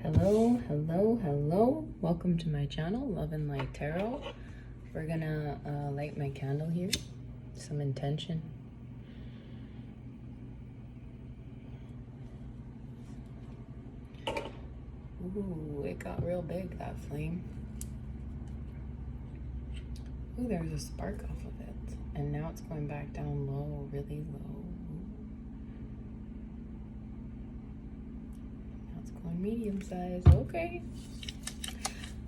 Hello. Welcome to my channel, Love and Light Tarot. We're gonna light my candle here. Some intention. Ooh, it got real big, that flame. Ooh, there's a spark off of it. And now it's going back down low, really low. Now it's going medium size. Okay.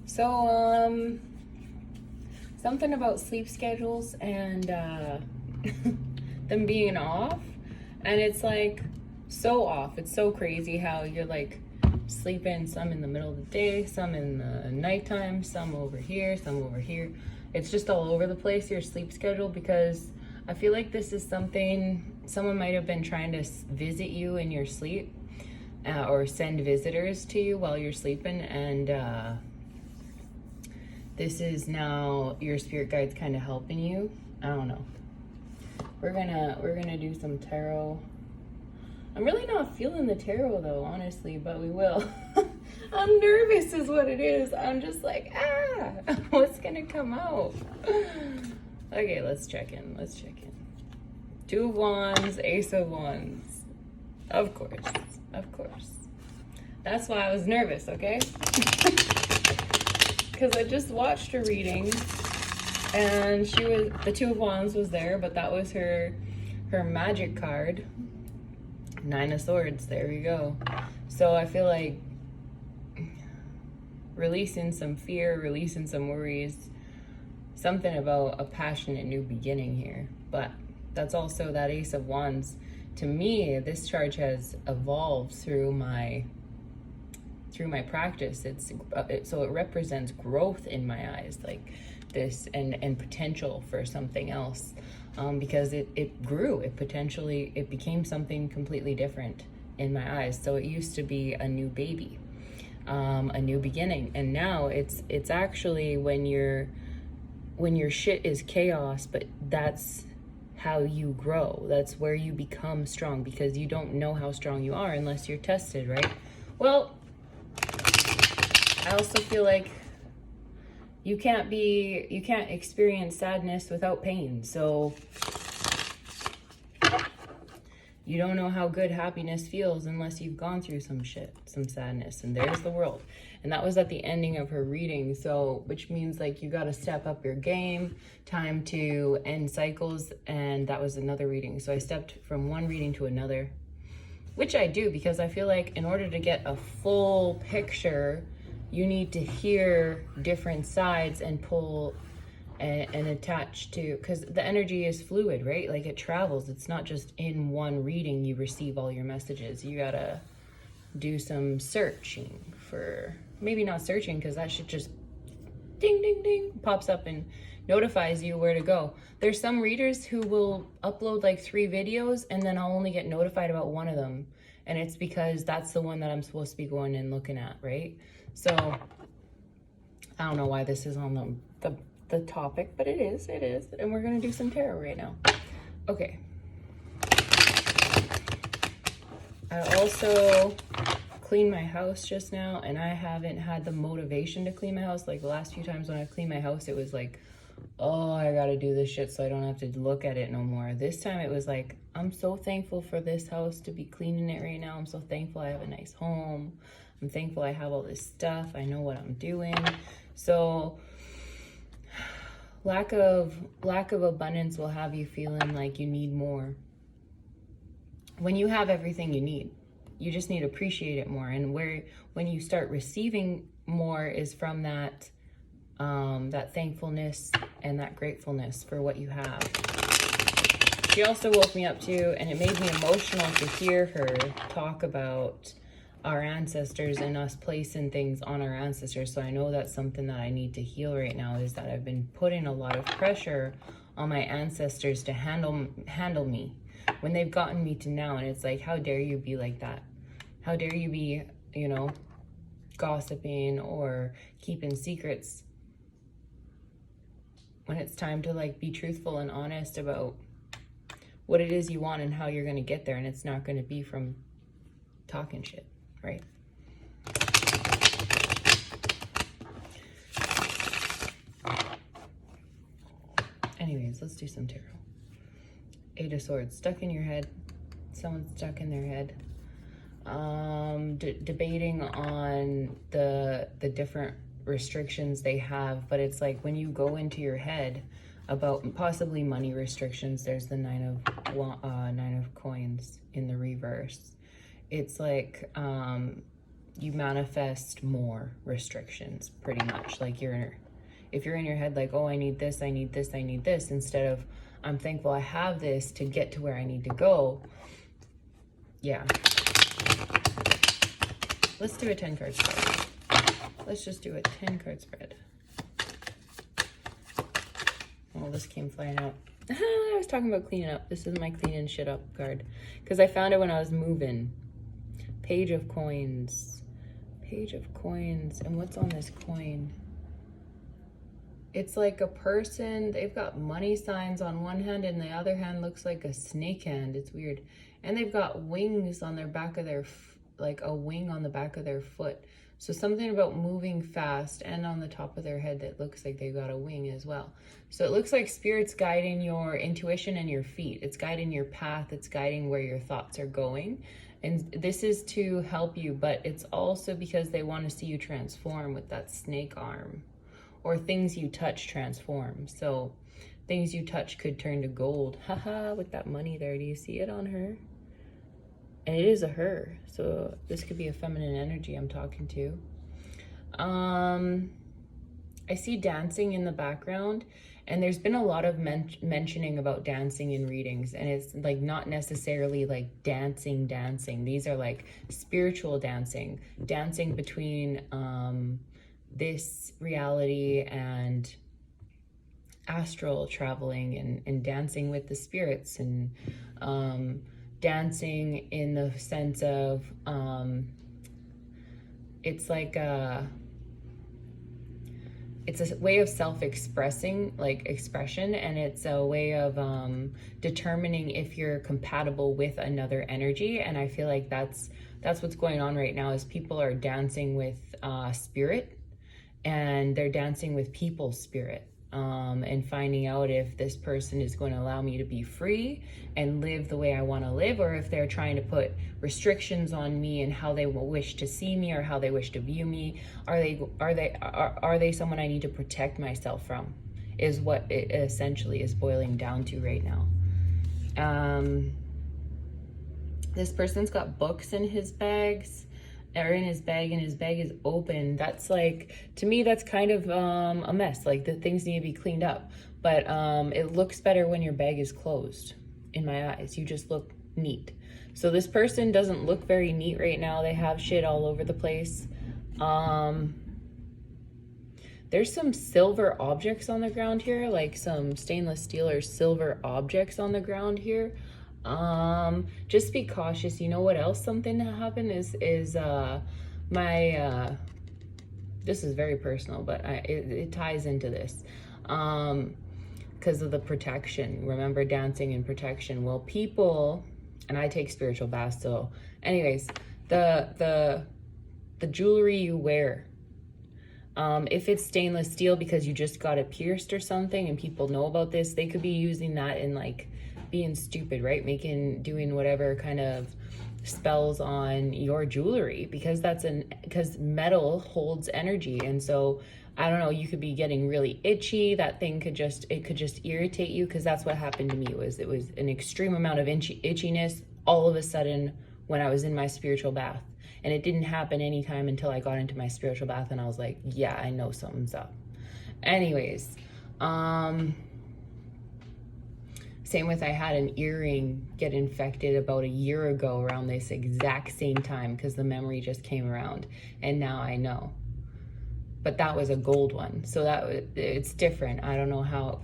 So, something about sleep schedules and them being off. And it's like so off. It's so crazy how you're like sleeping some in the middle of the day, some in the nighttime, some over here, some over here. It's just all over the place, your sleep schedule, because I feel like this is something someone might have been trying to visit you in your sleep or send visitors to you while you're sleeping, and this is now your spirit guides kind of helping you. I don't know. We're gonna do some tarot. I'm really not feeling the tarot though, honestly, but we will. I'm nervous is what it is. I'm just like, what's gonna come out? Okay, let's check in. Two of Wands, Ace of Wands. Of course. That's why I was nervous, okay? Because I just watched her reading and the Two of Wands was there, but that was her magic card. Nine of Swords, there we go. So I feel like releasing some fear, releasing some worries, something about a passionate new beginning here. But that's also that Ace of Wands. To me, this charge has evolved through my practice. So it represents growth in my eyes, like this, and potential for something else. Because it grew, it became something completely different in my eyes. So it used to be a new baby, a new beginning, and now it's actually when your shit is chaos, but that's how you grow. That's where you become strong, because you don't know how strong you are unless you're tested, right? Well, I also feel like you can't experience sadness without pain. So you don't know how good happiness feels unless you've gone through some shit, some sadness. And there's the world. And that was at the ending of her reading. So, which means like you got to step up your game, time to end cycles. And that was another reading. So I stepped from one reading to another, which I do because I feel like in order to get a full picture, you need to hear different sides and pull and attach to, because the energy is fluid, right? Like it travels. It's not just in one reading you receive all your messages. You gotta do some searching for, maybe not searching, because that shit just ding, ding, ding, pops up and notifies you where to go. There's some readers who will upload like 3 videos and then I'll only get notified about one of them. And it's because that's the one that I'm supposed to be going and looking at, right? So I don't know why this is on the topic, but it is. And we're gonna do some tarot right now. Okay. I also cleaned my house just now, and I haven't had the motivation to clean my house. Like the last few times when I've cleaned my house, it was like, oh, I gotta do this shit so I don't have to look at it no more. This time it was like, I'm so thankful for this house to be cleaning it right now. I'm so thankful I have a nice home. I'm thankful I have all this stuff. I know what I'm doing. So lack of abundance will have you feeling like you need more. When you have everything you need, you just need to appreciate it more. And when you start receiving more is from that thankfulness and that gratefulness for what you have. She also woke me up too, and it made me emotional to hear her talk about our ancestors and us placing things on our ancestors. So I know that's something that I need to heal right now, is that I've been putting a lot of pressure on my ancestors to handle me when they've gotten me to now. And it's like, how dare you be like that? How dare you be, gossiping or keeping secrets when it's time to like be truthful and honest about what it is you want and how you're going to get there. And it's not going to be from talking shit, right? let's do some tarot. 8 of Swords, stuck in your head. Someone's stuck in their head. Debating on the different restrictions they have, but it's like when you go into your head about possibly money restrictions, there's the nine of coins in the reverse. It's like you manifest more restrictions, pretty much. Like if you're in your head like, oh, I need this, I need this, I need this, instead of I'm thankful I have this to get to where I need to go. Yeah. Let's do a 10 card spread. Let's just do a 10 card spread. Oh, this came flying out. I was talking about cleaning up. This is my cleaning shit up card. Because I found it when I was moving. Page of Coins. Page of Coins. And what's on this coin? It's like a person. They've got money signs on one hand, and the other hand looks like a snake hand. It's weird. And they've got wings on their back of their, like a wing on the back of their foot. So something about moving fast, and on the top of their head that looks like they've got a wing as well. So it looks like Spirit's guiding your intuition and your feet. It's guiding your path. It's guiding where your thoughts are going. And this is to help you, but it's also because they want to see you transform with that snake arm. Or things you touch transform. So things you touch could turn to gold. Haha, with that money there. Do you see it on her? And it is a her. So this could be a feminine energy I'm talking to. I see dancing in the background. And there's been a lot of mentioning about dancing in readings. And it's like not necessarily like dancing. These are like spiritual dancing. Dancing between this reality and astral traveling, and dancing with the spirits, and dancing in the sense of it's like it's a way of self-expressing, like expression, and it's a way of determining if you're compatible with another energy. And I feel like that's what's going on right now, is people are dancing with spirit, and they're dancing with people's spirit, and finding out if this person is going to allow me to be free and live the way I want to live, or if they're trying to put restrictions on me and how they will wish to see me or how they wish to view me. Are they someone I need to protect myself from, is what it essentially is boiling down to right now. This person's got books in his bags, or in his bag, and his bag is open. That's like, to me, that's kind of a mess. Like, the things need to be cleaned up. But it looks better when your bag is closed, in my eyes. You just look neat. So this person doesn't look very neat right now. They have shit all over the place. There's some silver objects on the ground here, like some stainless steel or silver objects on the ground here. Just be cautious. You know what else something that happened is my this is very personal, but it ties into this because of the protection. Remember, dancing and protection. Well, people, and I take spiritual baths, so anyways, the jewelry you wear, if it's stainless steel because you just got it pierced or something and people know about this, they could be using that in like being stupid, right? Doing whatever kind of spells on your jewelry, because because metal holds energy. And so, I don't know, you could be getting really itchy. That thing could just irritate you, because that's what happened to me. It was an extreme amount of itchiness all of a sudden when I was in my spiritual bath. And it didn't happen anytime until I got into my spiritual bath, and I was like, yeah, I know something's up. Anyways, same with, I had an earring get infected about a year ago around this exact same time, because the memory just came around, and now I know. But that was a gold one, so it's different. I don't know how,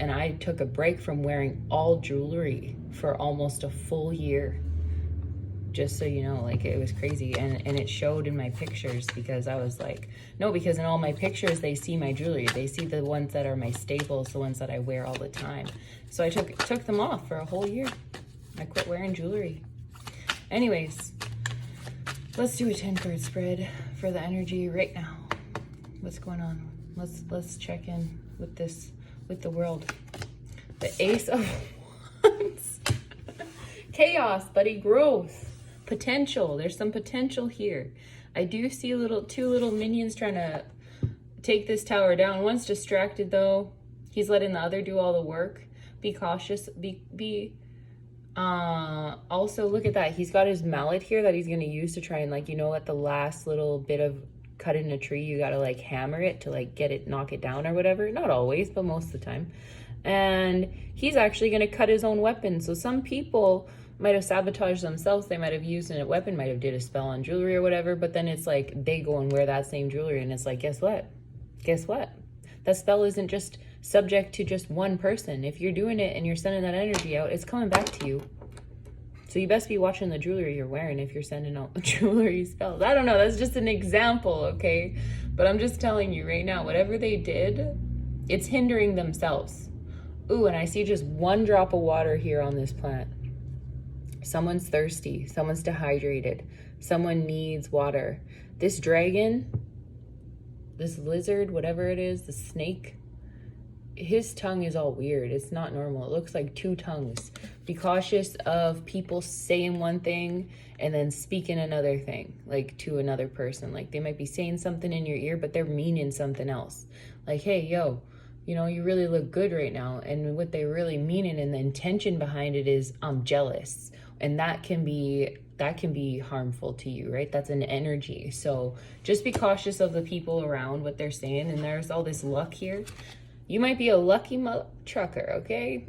and I took a break from wearing all jewelry for almost a full year. Just so you know, like, it was crazy, and it showed in my pictures, because I was like, no, because in all my pictures they see my jewelry, they see the ones that are my staples, the ones that I wear all the time. So I took them off for a whole year. I quit wearing jewelry. Anyways, let's do a 10 card spread for the energy right now. What's going on? Let's check in with the world. The Ace of Wands. Chaos, buddy. Growth. Potential. There's some potential here. I do see two little minions trying to take this tower down. One's distracted though. He's letting the other do all the work. Be cautious. Also look at that. He's got his mallet here that he's going to use to try and, like, you know, at the last little bit of cut in a tree, you got to like hammer it to like get it, knock it down or whatever. Not always, but most of the time. And he's actually going to cut his own weapon. So some people might have sabotaged themselves. They might have used a weapon, might have did a spell on jewelry or whatever, but then it's like they go and wear that same jewelry and it's like, guess what? That spell isn't just subject to just one person. If you're doing it and you're sending that energy out, it's coming back to you. So you best be watching the jewelry you're wearing if you're sending out jewelry spells. I don't know, that's just an example, okay? But I'm just telling you right now, whatever they did, it's hindering themselves. Ooh, and I see just one drop of water here on this plant. Someone's thirsty, someone's dehydrated, someone needs water. This dragon, this lizard, whatever it is, the snake, his tongue is all weird. It's not normal. It looks like two tongues. Be cautious of people saying one thing and then speaking another thing, like to another person. Like they might be saying something in your ear, but they're meaning something else. Like, hey, yo, you know, you really look good right now. And what they really meaning and the intention behind it is, I'm jealous. And that can be harmful to you, right? That's an energy. So just be cautious of the people around, what they're saying. And there's all this luck here. You might be a lucky trucker, okay?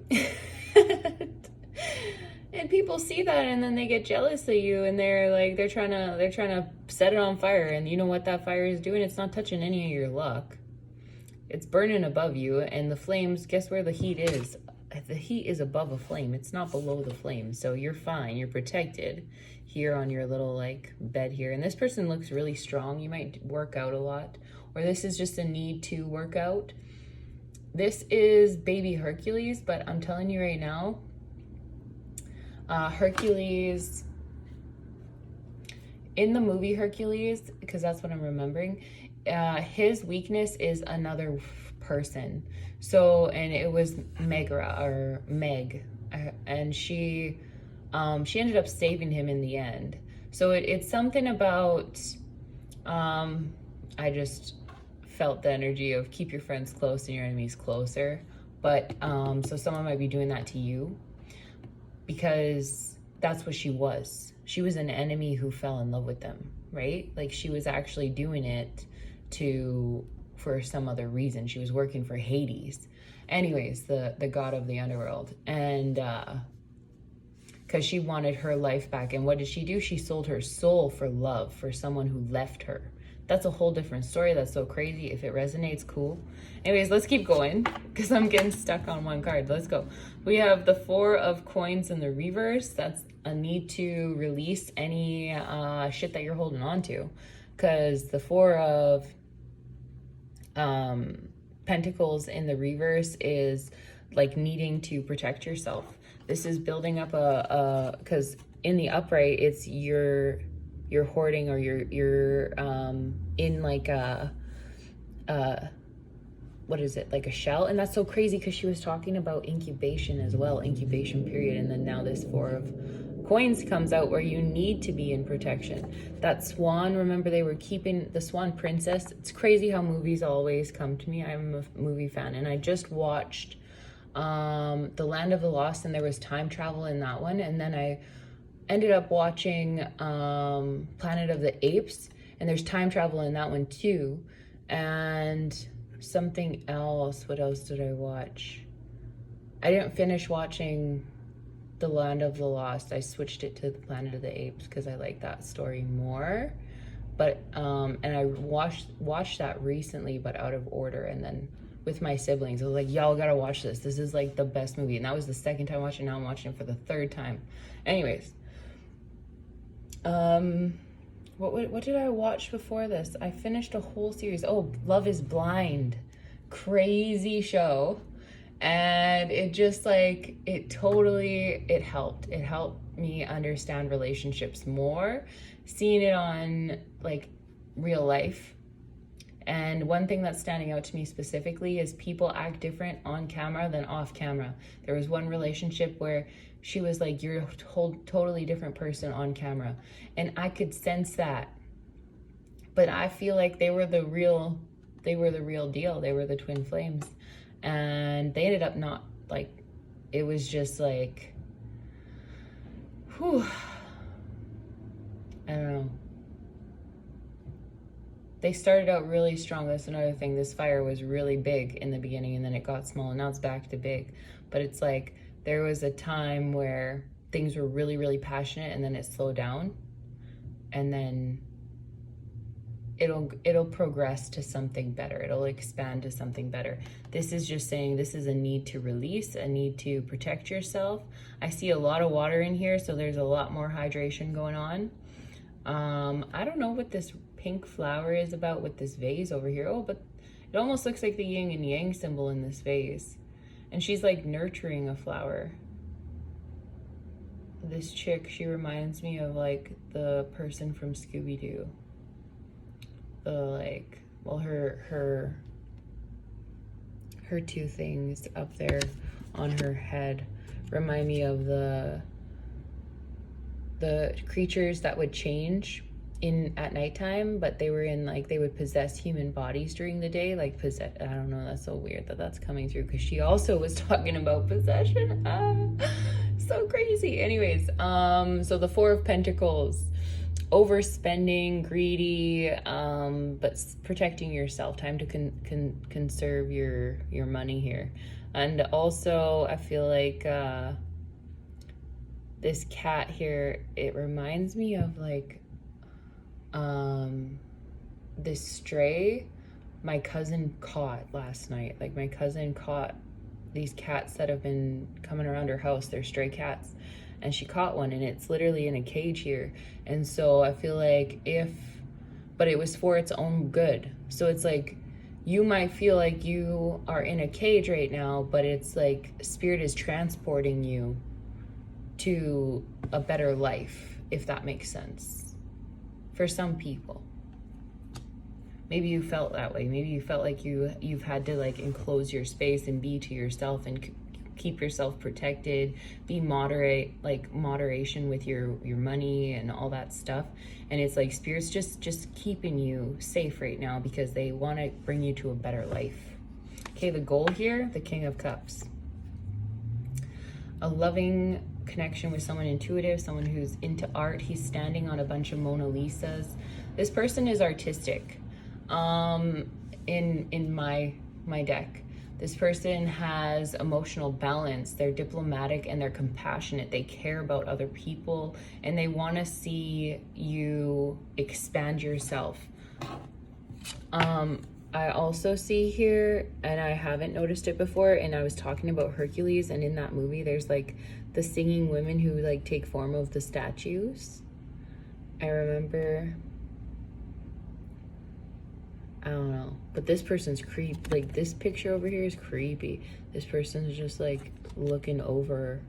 And people see that and then they get jealous of you and they're trying to set it on fire. And you know what that fire is doing? It's not touching any of your luck. It's burning above you, and the flames, guess where the heat is? The heat is above a flame. It's not below the flame. So you're fine. You're protected here on your little like bed here. And this person looks really strong. You might work out a lot, or this is just a need to work out. This is baby Hercules, but I'm telling you right now, Hercules, in the movie Hercules, because that's what I'm remembering, his weakness is another person. So, and it was Meg, and she ended up saving him in the end. So it's something about, I just felt the energy of keep your friends close and your enemies closer. But, so someone might be doing that to you because that's what she was. She was an enemy who fell in love with them, right? Like she was actually doing it for some other reason. She was working for Hades. Anyways, the god of the underworld. And because she wanted her life back. And what did she do? She sold her soul for love, for someone who left her. That's a whole different story. That's so crazy. If it resonates, cool. Anyways, let's keep going because I'm getting stuck on one card. Let's go. We have the 4 of coins in the reverse. That's a need to release any shit that you're holding on to, because the 4 of Pentacles in the reverse is like needing to protect yourself. This is building up because in the upright, it's you're hoarding, or you're in like what is it, like a shell. And that's so crazy because she was talking about incubation as well, incubation period. And then now this 4 of coins comes out where you need to be in protection. That swan, remember they were keeping the swan princess. It's crazy how movies always come to me. I'm a movie fan, and I just watched The Land of the Lost, and there was time travel in that one. And then I ended up watching Planet of the Apes, and there's time travel in that one too. And something else, what else did I watch? I didn't finish watching The Land of the Lost. I switched it to the Planet of the Apes because I like that story more. But and I watched that recently, but out of order. And then with my siblings, I was like, y'all gotta watch this. This is like the best movie. And that was the second time watching. Now I'm watching it for the 3rd time. Anyways, what did I watch before this? I finished a whole series. Oh, Love is Blind. Crazy show. And it just like, it helped. It helped me understand relationships more, seeing it on like real life And one thing that's standing out to me specifically is people act different on camera than off camera. There was one relationship where she was like, you're a totally different person on camera. And I could sense that. But I feel like they were the real deal. They were the twin flames. And they ended up not, like, it was just like, whew. I don't know. They started out really strong. That's another thing. This fire was really big in the beginning, and then it got small, and now it's back to big. But it's like there was a time where things were really, really passionate, and then it slowed down, and then it'll progress to something better. It'll expand to something better. This is just saying this is a need to release, a need to protect yourself. I see a lot of water in here, so there's a lot more hydration going on. I don't know what this pink flower is about with this vase over here. Oh, but it almost looks like the yin and yang symbol in this vase. And she's like nurturing a flower. This chick, she reminds me of like the person from Scooby-Doo. The like, well, her two things up there on her head remind me of the creatures that would change at nighttime, but they were in like, they would possess human bodies during the day, like I don't know, that's so weird that that's coming through, because she also was talking about possession. So crazy. Anyways, so the Four of Pentacles, overspending, greedy, but protecting yourself, time to conserve your money here. And also I feel like this cat here, it reminds me of like this stray my cousin caught last night. Like my cousin caught these cats that have been coming around her house. They're stray cats, and she caught one, and it's literally in a cage here. And so I feel like but it was for its own good. So it's like, you might feel like you are in a cage right now, but it's like spirit is transporting you to a better life, if that makes sense. For some people, maybe you felt that way. Maybe you felt like you've had to like enclose your space and be to yourself and keep yourself protected, be moderation with your money and all that stuff. And it's like spirit's just keeping you safe right now because they want to bring you to a better life. Okay, the goal here, the King of Cups. A loving connection with someone intuitive, someone who's into art. He's standing on a bunch of Mona Lisas. This person is artistic. In my deck, this person has emotional balance. They're diplomatic and they're compassionate. They care about other people and they want to see you expand yourself. I also see here, and I haven't noticed it before, and I was talking about Hercules, and in that movie there's like the singing women who like take form of the statues. I remember, I don't know, but this person's like this picture over here is creepy. This person's just like looking over.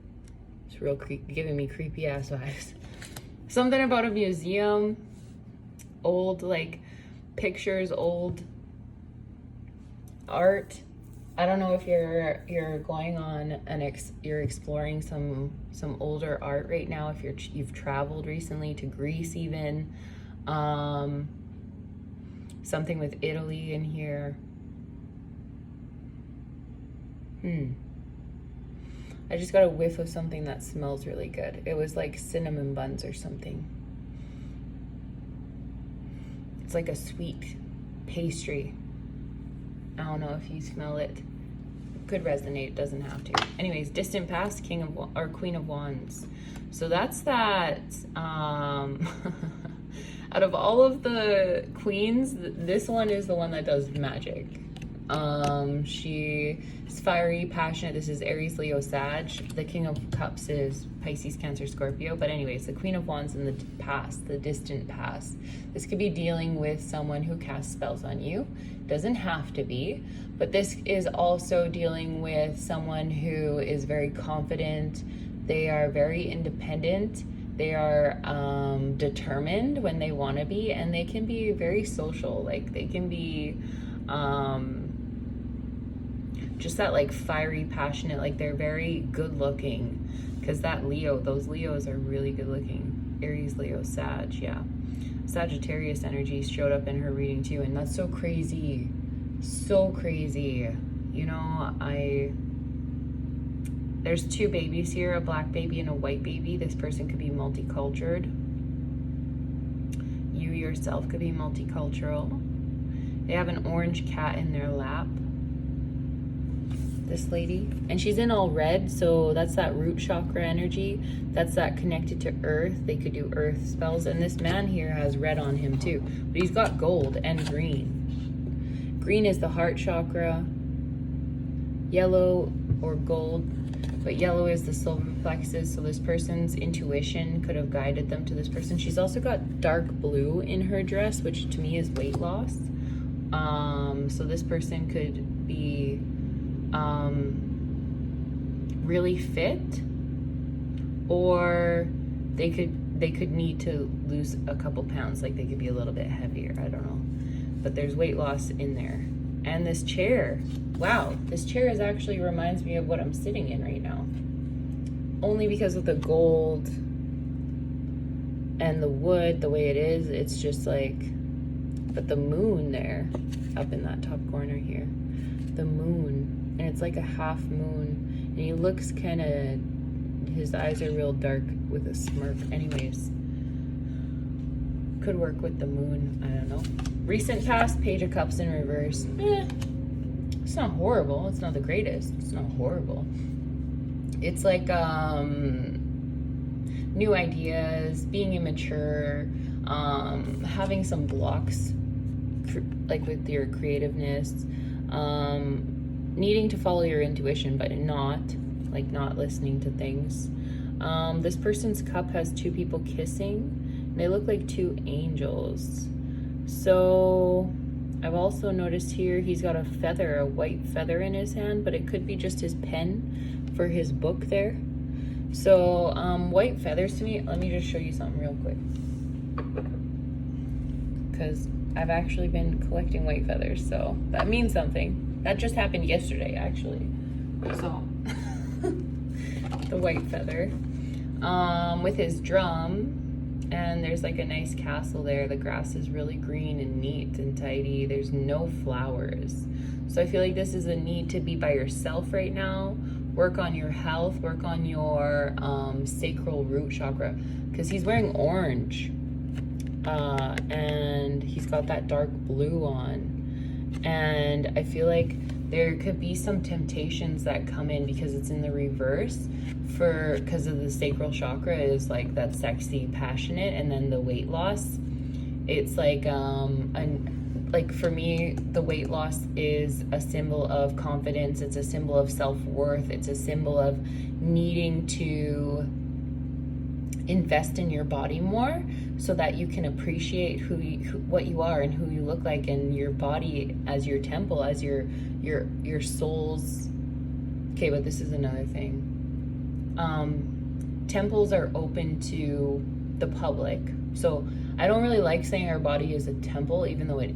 It's real creepy, giving me creepy ass vibes. Something about a museum, old like pictures, old art. I don't know if you're going on you're exploring some older art right now, if you've traveled recently to Greece even. Something with Italy in here. I just got a whiff of something that smells really good. It was like cinnamon buns or something. It's like a sweet pastry. I don't know if you smell it. It could resonate, it doesn't have to. Anyways, distant past, Queen of Wands. So that's that. Out of all of the queens, this one is the one that does magic. She is fiery, passionate. This is Aries, Leo, Sag. The King of Cups is Pisces, Cancer, Scorpio. But anyways, the Queen of Wands in the past, the distant past. This could be dealing with someone who casts spells on you. Doesn't have to be, but this is also dealing with someone who is very confident. They are very independent. They are determined when they want to be, and they can be very social. Like they can be just that like fiery, passionate, like they're very good looking, because that Leo, those Leos are really good looking. Aries, Leo, Sag, yeah. Sagittarius energy showed up in her reading too, and that's so crazy. So crazy. You know, there's two babies here, a black baby and a white baby. This person could be multicultured. You yourself could be multicultural. They have an orange cat in their lap, this lady, and she's in all red, so that's that root chakra energy. That's that connected to earth. They could do earth spells. And this man here has red on him too, but he's got gold and green. Green is the heart chakra, yellow or gold, but yellow is the solar plexus. So this person's intuition could have guided them to this person. She's also got dark blue in her dress, which to me is weight loss. So this person could be really fit, or they could need to lose a couple pounds. Like they could be a little bit heavier, I don't know, but there's weight loss in there. And this chair, wow, this chair is actually reminds me of what I'm sitting in right now, only because of the gold and the wood, the way it is. It's just like, but the moon there up in that top corner here, the moon, and it's like a half moon, and he looks kind of, his eyes are real dark with a smirk. Anyways, could work with the moon, I don't know. Recent past, Page of Cups in reverse. It's not horrible. It's not the greatest. It's not horrible. It's like new ideas, being immature, having some blocks like with your creativeness, needing to follow your intuition, but not listening to things. This person's cup has two people kissing. They look like two angels. So I've also noticed here he's got a feather, a white feather in his hand, but it could be just his pen for his book there. So white feathers to me, let me just show you something real quick, because I've actually been collecting white feathers, so that means something. That just happened yesterday, actually. So the white feather with his drum, and there's like a nice castle there. The grass is really green and neat and tidy. There's no flowers. So I feel like this is a need to be by yourself right now. Work on your health, work on your sacral root chakra, because he's wearing orange. And he's got that dark blue on, and I feel like there could be some temptations that come in because it's in the reverse, because of the sacral chakra is like that sexy, passionate, and then the weight loss, it's like like for me, the weight loss is a symbol of confidence. It's a symbol of self-worth. It's a symbol of needing to invest in your body more so that you can appreciate what you are and who you look like, and your body as your temple, as your soul's. Okay, but this is another thing. Temples are open to the public, so I don't really like saying our body is a temple, even though it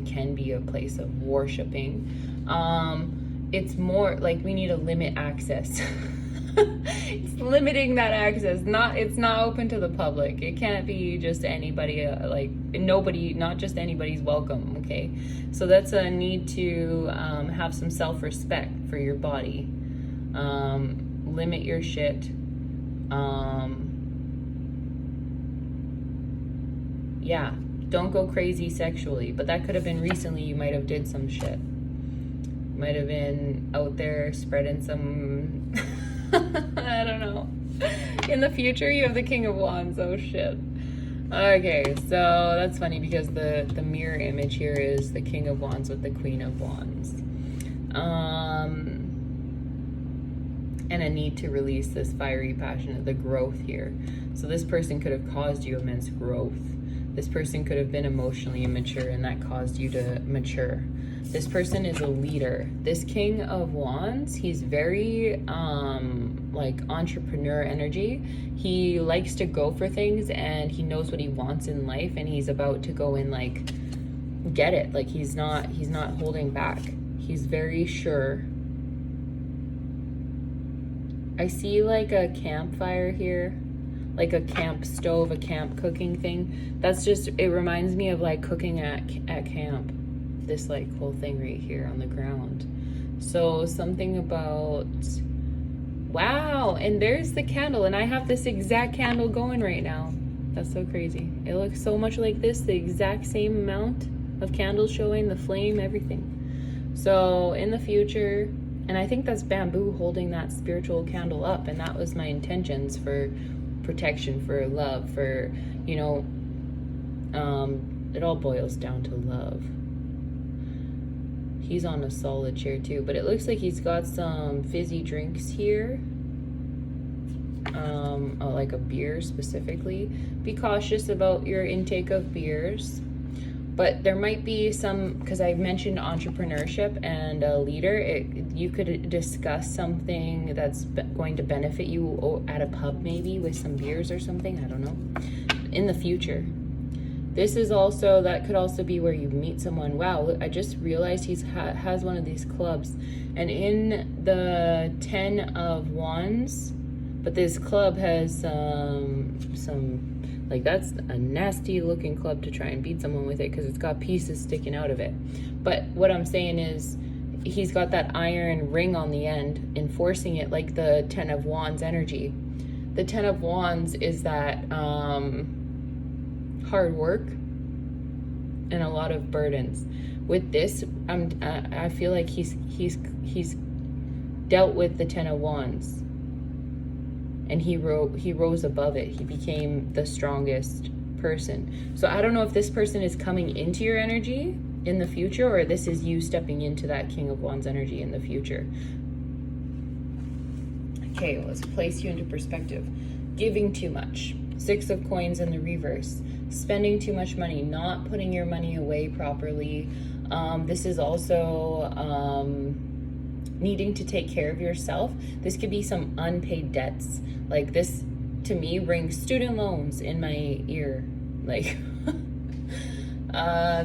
can be a place of worshiping. It's more like we need to limit access. It's limiting that access. It's not open to the public. It can't be just anybody, nobody, not just anybody's welcome, okay? So that's a need to have some self-respect for your body. Limit your shit. Yeah, don't go crazy sexually, but that could have been recently. You might have did some shit. Might have been out there spreading some... I don't know. In the future, you have the King of Wands. Oh, shit. Okay, so that's funny because the mirror image here is the King of Wands with the Queen of Wands. And a need to release this fiery passion, the growth here. So this person could have caused you immense growth. This person could have been emotionally immature, and that caused you to mature. This person is a leader. This King of Wands, he's very like entrepreneur energy. He likes to go for things, and he knows what he wants in life, and he's about to go and like get it. Like he's not holding back. He's very sure. I see like a campfire here, like a camp stove, a camp cooking thing. That's just, it reminds me of like cooking at camp. This like whole thing right here on the ground. So something about, wow, and there's the candle, and I have this exact candle going right now. That's so crazy. It looks so much like this, the exact same amount of candles showing, the flame, everything. So in the future, and I think that's bamboo holding that spiritual candle up, and that was my intentions for protection, for love, for, you know, it all boils down to love. He's on a solid chair too, but it looks like he's got some fizzy drinks here. Like a beer specifically. Be cautious about your intake of beers. But there might be some, because I mentioned entrepreneurship and a leader, you could discuss something that's going to benefit you at a pub maybe with some beers or something, I don't know, in the future. This is also, that could also be where you meet someone. Wow, I just realized he has one of these clubs. And in the 10 of Wands, but this club has some, like that's a nasty looking club to try and beat someone with it because it's got pieces sticking out of it. But what I'm saying is he's got that iron ring on the end, enforcing it like the 10 of Wands energy. The 10 of Wands is that hard work and a lot of burdens. With this, I feel like he's dealt with the 10 of Wands, and he rose above it. He became the strongest person. So I don't know if this person is coming into your energy in the future, or this is you stepping into that King of Wands energy in the future. Okay, let's place you into perspective. Giving too much. 6 of Coins in the reverse. Spending too much money, not putting your money away properly. This is also needing to take care of yourself. This could be some unpaid debts. Like this, to me, rings student loans in my ear. Like,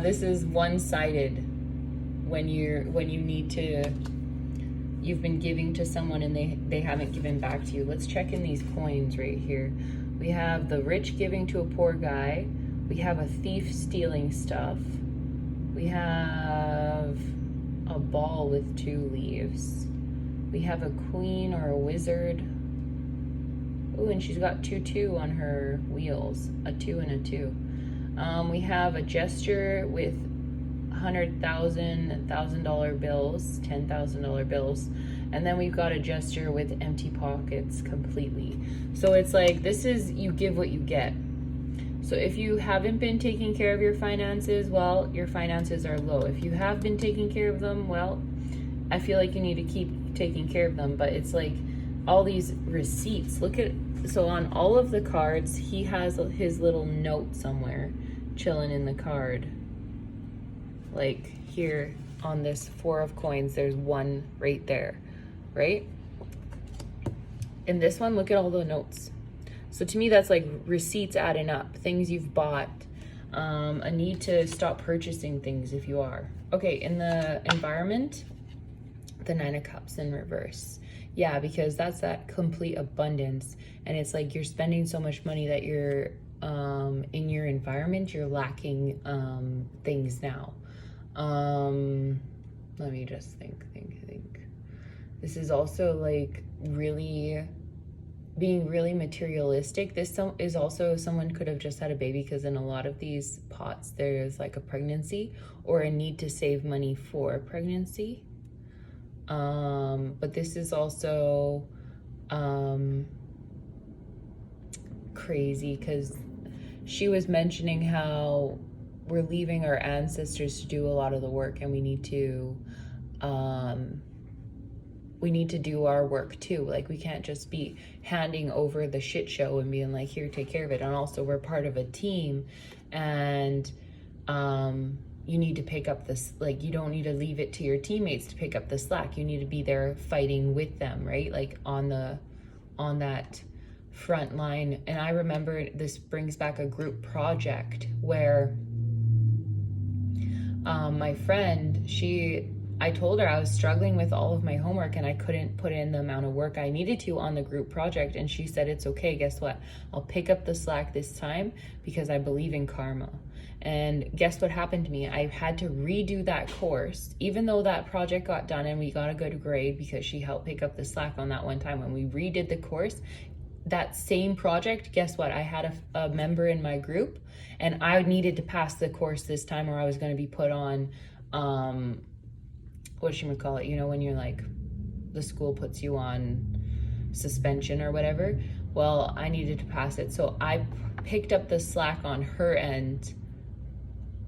this is one-sided when you need to, you've been giving to someone and they haven't given back to you. Let's check in these coins right here. We have the rich giving to a poor guy. We have a thief stealing stuff. We have a ball with 2 leaves. We have a queen or a wizard. Oh, and she's got 2 on her wheels, a 2 and a 2. We have a gesture with $100,000 bills, $10,000 bills. And then we've got a gesture with empty pockets completely. So it's like, this is, you give what you get. So if you haven't been taking care of your finances, well, your finances are low. If you have been taking care of them, well, I feel like you need to keep taking care of them. But it's like all these receipts. Look at, so on all of the cards, he has his little note somewhere chilling in the card. Like here on this 4 of Coins, there's one right there, right? In this one, look at all the notes. So to me, that's like receipts adding up, things you've bought, a need to stop purchasing things if you are. Okay, in the environment, the 9 of Cups in reverse. Yeah, because that's that complete abundance. And it's like you're spending so much money that you're, in your environment, you're lacking things now. Let me just think. This is also like really being really materialistic. This is also, someone could have just had a baby, because in a lot of these pots there's like a pregnancy or a need to save money for pregnancy. But this is also crazy, because she was mentioning how we're leaving our ancestors to do a lot of the work, and we need to do our work too. Like, we can't just be handing over the shit show and being like, here, take care of it. And also, we're part of a team, and you need to pick up this, like, you don't need to leave it to your teammates to pick up the slack. You need to be there fighting with them, right? Like on that front line. And I remember this brings back a group project where my friend, I told her I was struggling with all of my homework and I couldn't put in the amount of work I needed to on the group project. And she said, it's okay, guess what? I'll pick up the slack this time because I believe in karma. And guess what happened to me? I had to redo that course, even though that project got done and we got a good grade because she helped pick up the slack on that one time. When we redid the course, that same project, guess what? I had a member in my group and I needed to pass the course this time or I was going to be put on, whatchamacallit, you know, when you're like, the school puts you on suspension or whatever. Well, I needed to pass it. So I picked up the slack on her end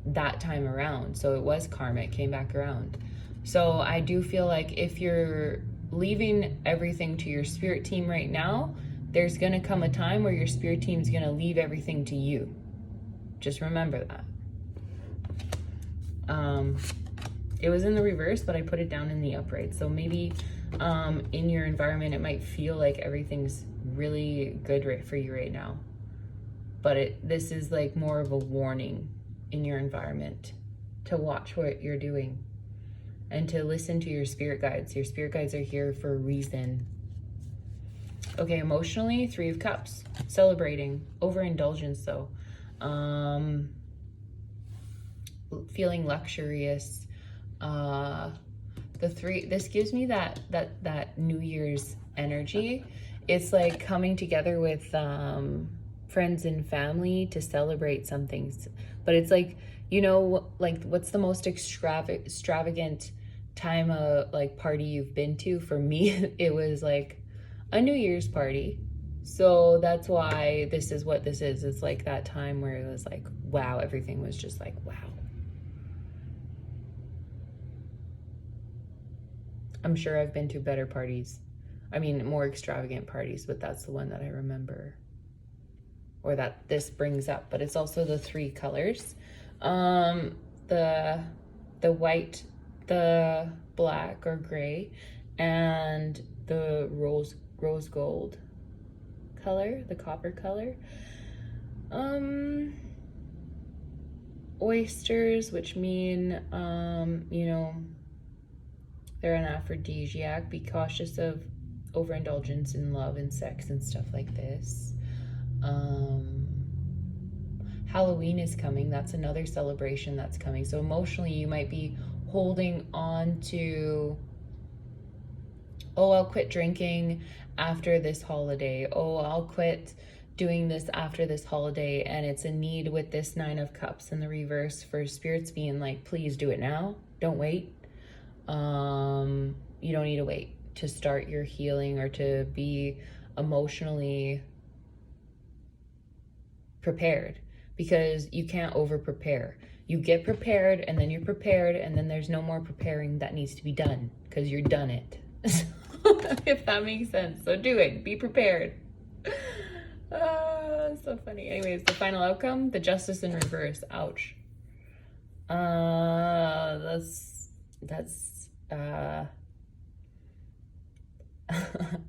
that time around. So it was karma, it came back around. So I do feel like if you're leaving everything to your spirit team right now, there's gonna come a time where your spirit team's gonna leave everything to you. Just remember that. It was in the reverse, but I put it down in the upright. So maybe in your environment, it might feel like everything's really good for you right now. But this is like more of a warning in your environment to watch what you're doing and to listen to your spirit guides. Your spirit guides are here for a reason. Okay, emotionally, 3 of Cups, celebrating, overindulgence though. Feeling luxurious. This gives me that New Year's energy. It's like coming together with friends and family to celebrate some things. But it's like, you know, like what's the most extravagant time of like party you've been to? For me, it was like a New Year's party. So that's why this is what this is. It's like that time where it was like, wow, everything was just like, wow. I'm sure I've been to better parties. I mean, more extravagant parties, but that's the one that I remember. Or that this brings up, but it's also the 3 colors. The white, the black or gray, and the rose gold color, the copper color. Oysters, which mean, you know, they're an aphrodisiac. Be cautious of overindulgence in love and sex and stuff like this. Halloween is coming. That's another celebration that's coming. So emotionally, you might be holding on to, oh, I'll quit drinking after this holiday. Oh, I'll quit doing this after this holiday. And it's a need with this 9 of Cups in the reverse for spirits being like, please do it now. Don't wait. You don't need to wait to start your healing or to be emotionally prepared, because you can't over prepare. You get prepared and then you're prepared and then there's no more preparing that needs to be done because you're done it. If that makes sense. So do it. Be prepared. So funny. Anyways, the final outcome, the Justice in reverse. Ouch. That's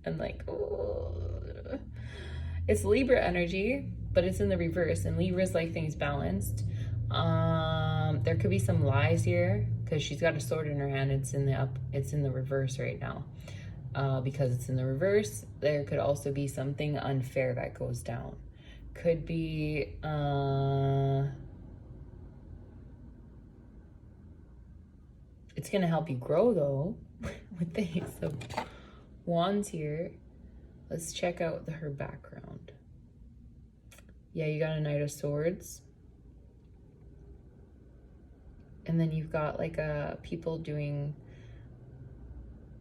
I'm like, oh. It's Libra energy, but it's in the reverse, and Libra's like things balanced. There could be some lies here because she's got a sword in her hand. It's in the reverse right now. Because it's in the reverse, there could also be something unfair that goes down. Could be it's gonna help you grow though with the Ace of Wands here. Let's check out her background. Yeah, you got a Knight of Swords. And then you've got like people doing,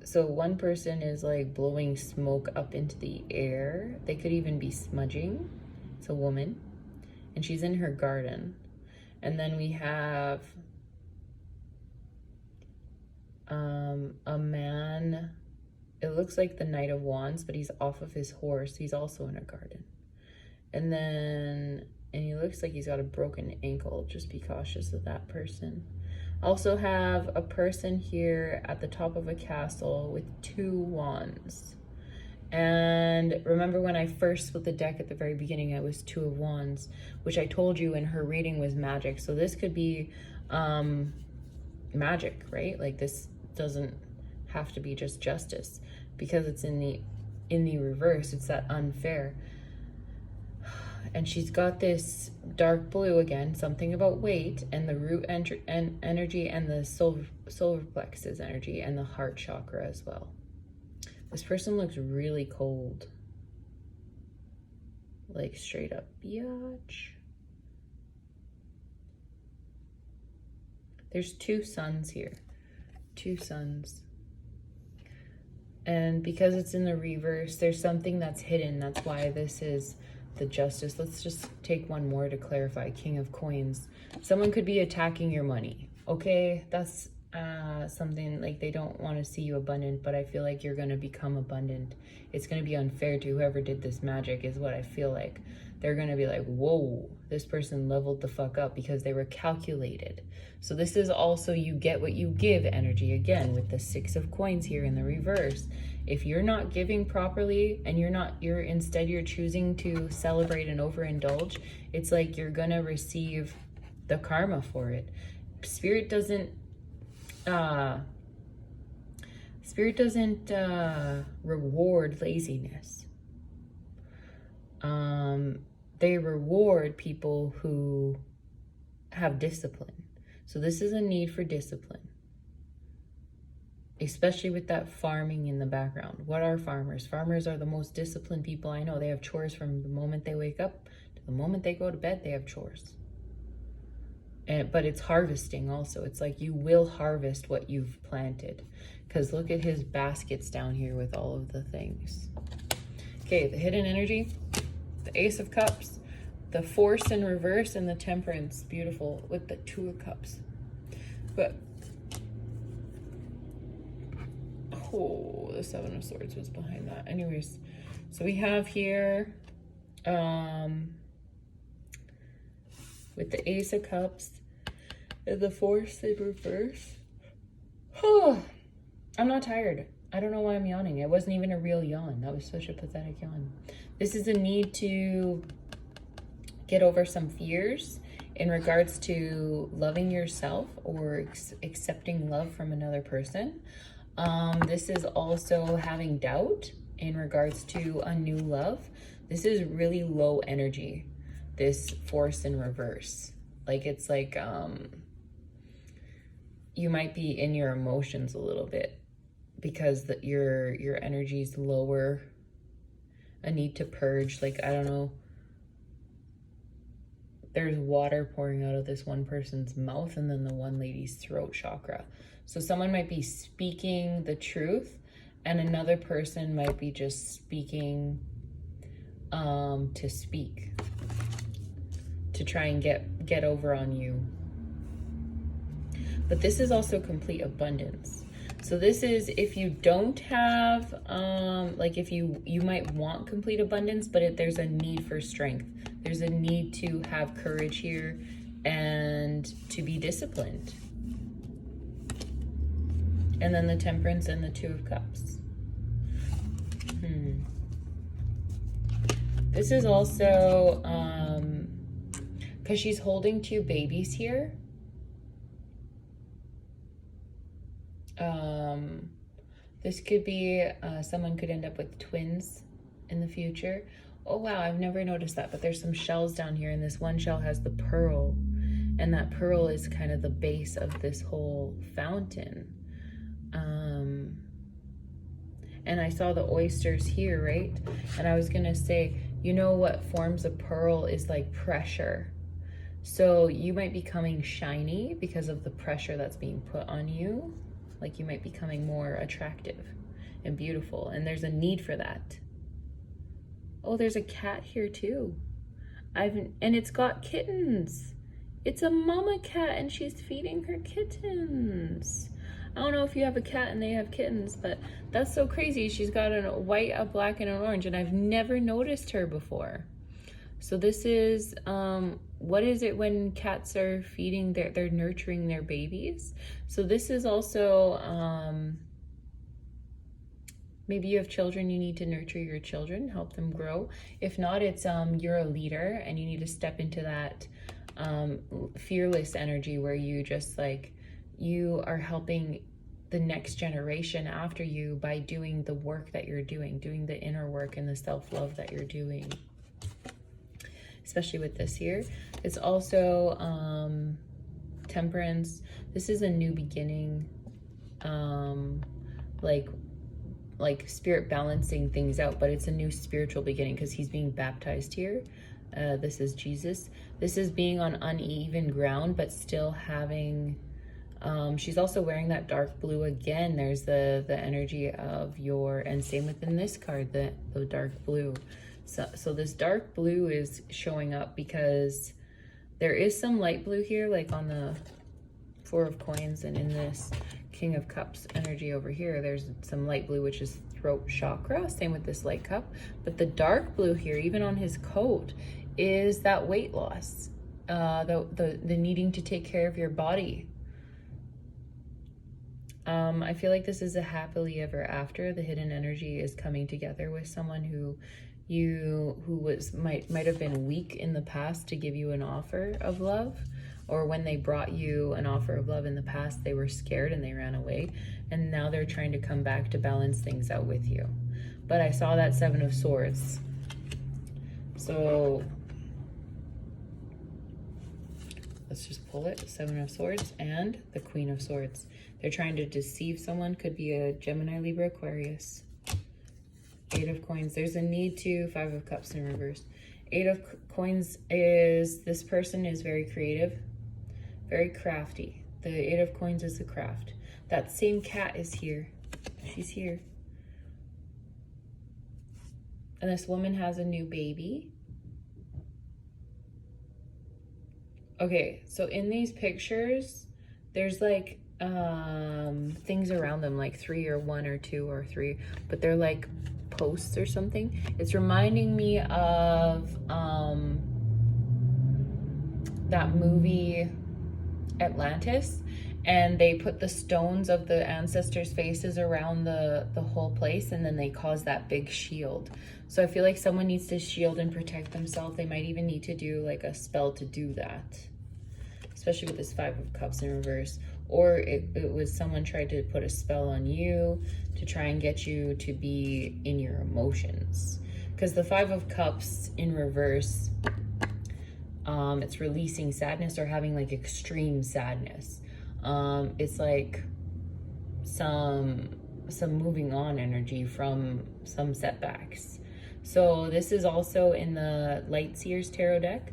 so one person is like blowing smoke up into the air. They could even be smudging. It's a woman. And she's in her garden. And then we have a man. It looks like the Knight of Wands, but he's off of his horse. He's also in a garden. And he looks like he's got a broken ankle. Just be cautious of that person. Also have a person here at the top of a castle with 2 wands. And remember when I first split the deck at the very beginning, I was 2 of Wands, which I told you in her reading was magic. So this could be magic, right? Like this doesn't have to be just justice, because it's in the reverse. It's that unfair. And she's got this dark blue again, something about weight and the root energy and the solar plexus energy and the heart chakra as well. This person looks really cold. Like straight up biatch. There's 2 suns here. 2 suns. And because it's in the reverse, there's something that's hidden. That's why this is the justice. Let's just take one more to clarify. King of coins. Someone could be attacking your money. Okay, that's something like they don't want to see you abundant, but I feel like you're going to become abundant. It's going to be unfair to whoever did this magic is what I feel like. They're going to be like, whoa, this person leveled the fuck up because they were calculated. So this is also you get what you give energy, again, with the 6 of coins here in the reverse. If you're not giving properly and you're choosing to celebrate and overindulge, it's like you're going to receive the karma for it. Spirit doesn't reward laziness. They reward people who have discipline. So this is a need for discipline, especially with that farming in the background. What are farmers? Farmers are the most disciplined people I know. They have chores from the moment they wake up to the moment they go to bed. They have chores. But it's harvesting also. It's like you will harvest what you've planted. Because look at his baskets down here with all of the things. Okay, the hidden energy, the Ace of Cups, the Force in reverse, and the Temperance. Beautiful with the 2 of Cups. But, oh, the 7 of Swords was behind that. Anyways, so we have here, with the Ace of Cups and the Force in reverse. Oh, I'm not tired. I don't know why I'm yawning. It wasn't even a real yawn. That was such a pathetic yawn. This is a need to get over some fears in regards to loving yourself or accepting love from another person. This is also having doubt in regards to a new love. This is really low energy. This Force in reverse. Like it's like you might be in your emotions a little bit because your energy's lower. A need to purge, like I don't know. There's water pouring out of this one person's mouth and then the one lady's throat chakra. So someone might be speaking the truth and another person might be just speaking to speak, to try and get over on you. But this is also complete abundance. So this is if you don't have, like if you might want complete abundance, but there's a need for strength. There's a need to have courage here and to be disciplined. And then the Temperance and the 2 of Cups. This is also, because she's holding 2 babies here. This could be, someone could end up with twins in the future. Oh wow, I've never noticed that, but there's some shells down here and this one shell has the pearl. And that pearl is kind of the base of this whole fountain. And I saw the oysters here, right? And I was gonna say, you know what forms a pearl is like pressure. So you might be becoming shiny because of the pressure that's being put on you. Like you might be becoming more attractive and beautiful. And there's a need for that. Oh, there's a cat here too. And it's got kittens. It's a mama cat and she's feeding her kittens. I don't know if you have a cat and they have kittens, but that's so crazy. She's got a white, a black, and an orange, and I've never noticed her before. So this is what is it when cats are feeding, they're nurturing their babies? So this is also, maybe you have children, you need to nurture your children, help them grow. If not, it's you're a leader and you need to step into that fearless energy where you just like, you are helping the next generation after you by doing the work that you're doing the inner work and the self-love that you're doing. Especially with this here. It's also temperance. This is a new beginning, like spirit balancing things out, but it's a new spiritual beginning because he's being baptized here. This is Jesus. This is being on uneven ground, but still having, she's also wearing that dark blue again. There's the energy of your, and same within this card, the dark blue. So this dark blue is showing up because there is some light blue here, like on the Four of Coins, and in this King of Cups energy over here, there's some light blue, which is throat chakra. Same with this light cup. But the dark blue here, even on his coat, is that weight loss, the needing to take care of your body. I feel like this is a happily ever after. The hidden energy is coming together with someone who might have been weak in the past to give you an offer of love, or when they brought you an offer of love in the past, they were scared and they ran away, and now they're trying to come back to balance things out with you. But I saw that Seven of Swords. So let's just pull it. Seven of Swords and the Queen of Swords. They're trying to deceive someone. Could be a Gemini, Libra, Aquarius. Eight of Coins. There's a need to. Five of Cups in reverse. Eight of Coins is, this person is very creative, very crafty. The Eight of Coins is the craft. That same cat is here. She's here. And this woman has a new baby. Okay, so in these pictures, there's like things around them, like 3 or 1 or 2 or 3, but they're like posts or something. It's reminding me of that movie Atlantis, and they put the stones of the ancestors' faces around the whole place, and then they cause that big shield. So I feel like someone needs to shield and protect themselves. They might even need to do like a spell to do that, especially with this Five of Cups in reverse. Or it was someone tried to put a spell on you to try and get you to be in your emotions. Because the Five of Cups in reverse, it's releasing sadness or having like extreme sadness. It's like some moving on energy from some setbacks. So this is also in the Light Seers Tarot deck.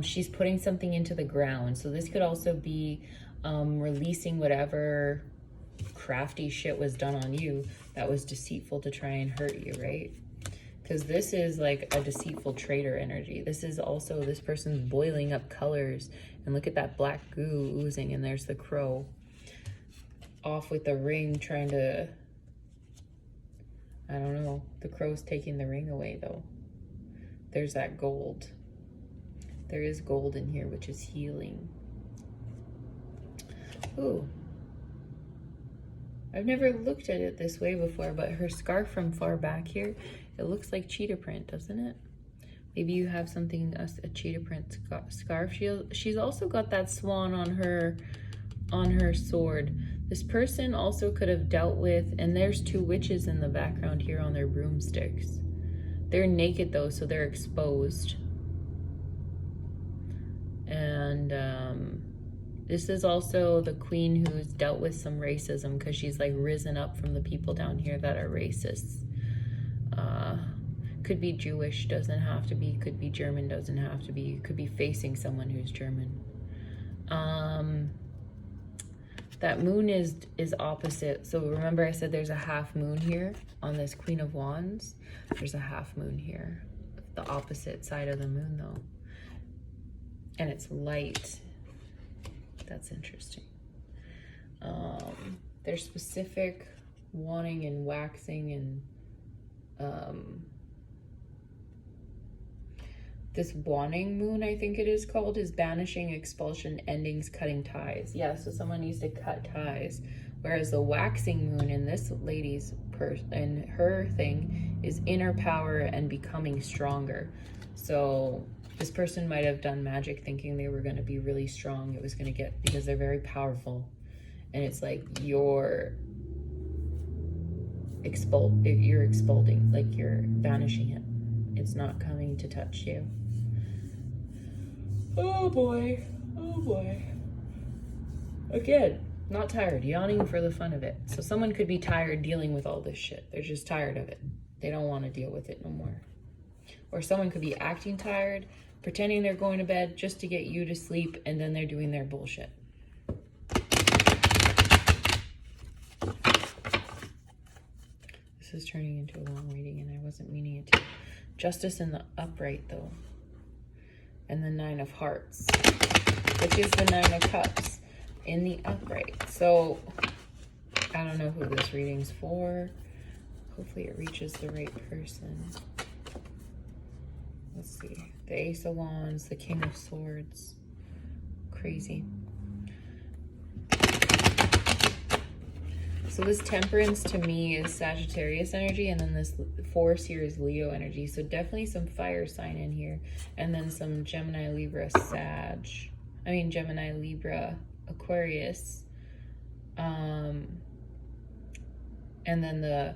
She's putting something into the ground. So this could also be releasing whatever crafty shit was done on you that was deceitful to try and hurt you, right? Because this is like a deceitful traitor energy. This is also, this person's boiling up colors. And look at that black goo oozing, and there's the crow off with the ring trying to, I don't know. The crow's taking the ring away though. There's that gold. There is gold in here, which is healing. Ooh. I've never looked at it this way before, but her scarf from far back here, it looks like cheetah print, doesn't it? Maybe you have something, a cheetah print scarf. She's also got that swan on her sword. This person also could have dealt with, and there's 2 witches in the background here on their broomsticks. They're naked though, so they're exposed. And this is also the queen who's dealt with some racism, because she's like risen up from the people down here that are racists. Could be Jewish, doesn't have to be. Could be German, doesn't have to be. Could be facing someone who's German. That moon is opposite. So remember I said there's a half moon here on this Queen of Wands. There's a half moon here. The opposite side of the moon though. And it's light. That's interesting. There's specific wanting and waxing and This waning moon, I think it is called, is banishing, expulsion, endings, cutting ties. Yeah, so someone needs to cut ties. Whereas the waxing moon in this lady's in her thing is inner power and becoming stronger. So this person might have done magic thinking they were going to be really strong. It was going to get, because they're very powerful. And it's like you're expulsing, like you're banishing it. It's not coming to touch you. Oh boy, oh boy. Again, not tired, yawning for the fun of it. So someone could be tired dealing with all this shit. They're just tired of it. They don't want to deal with it no more. Or someone could be acting tired, pretending they're going to bed just to get you to sleep, and then they're doing their bullshit. This is turning into a long reading, and I wasn't meaning it to. Justice in the upright, though. And the 9 of Hearts, which is the 9 of Cups in the upright. So I don't know who this reading's for. Hopefully it reaches the right person. Let's see. The Ace of Wands, the King of Swords. Crazy. So this Temperance to me is Sagittarius energy, and then this Force here is Leo energy. So definitely some fire sign in here. And then some Gemini, Libra, Gemini, Libra, Aquarius. And then the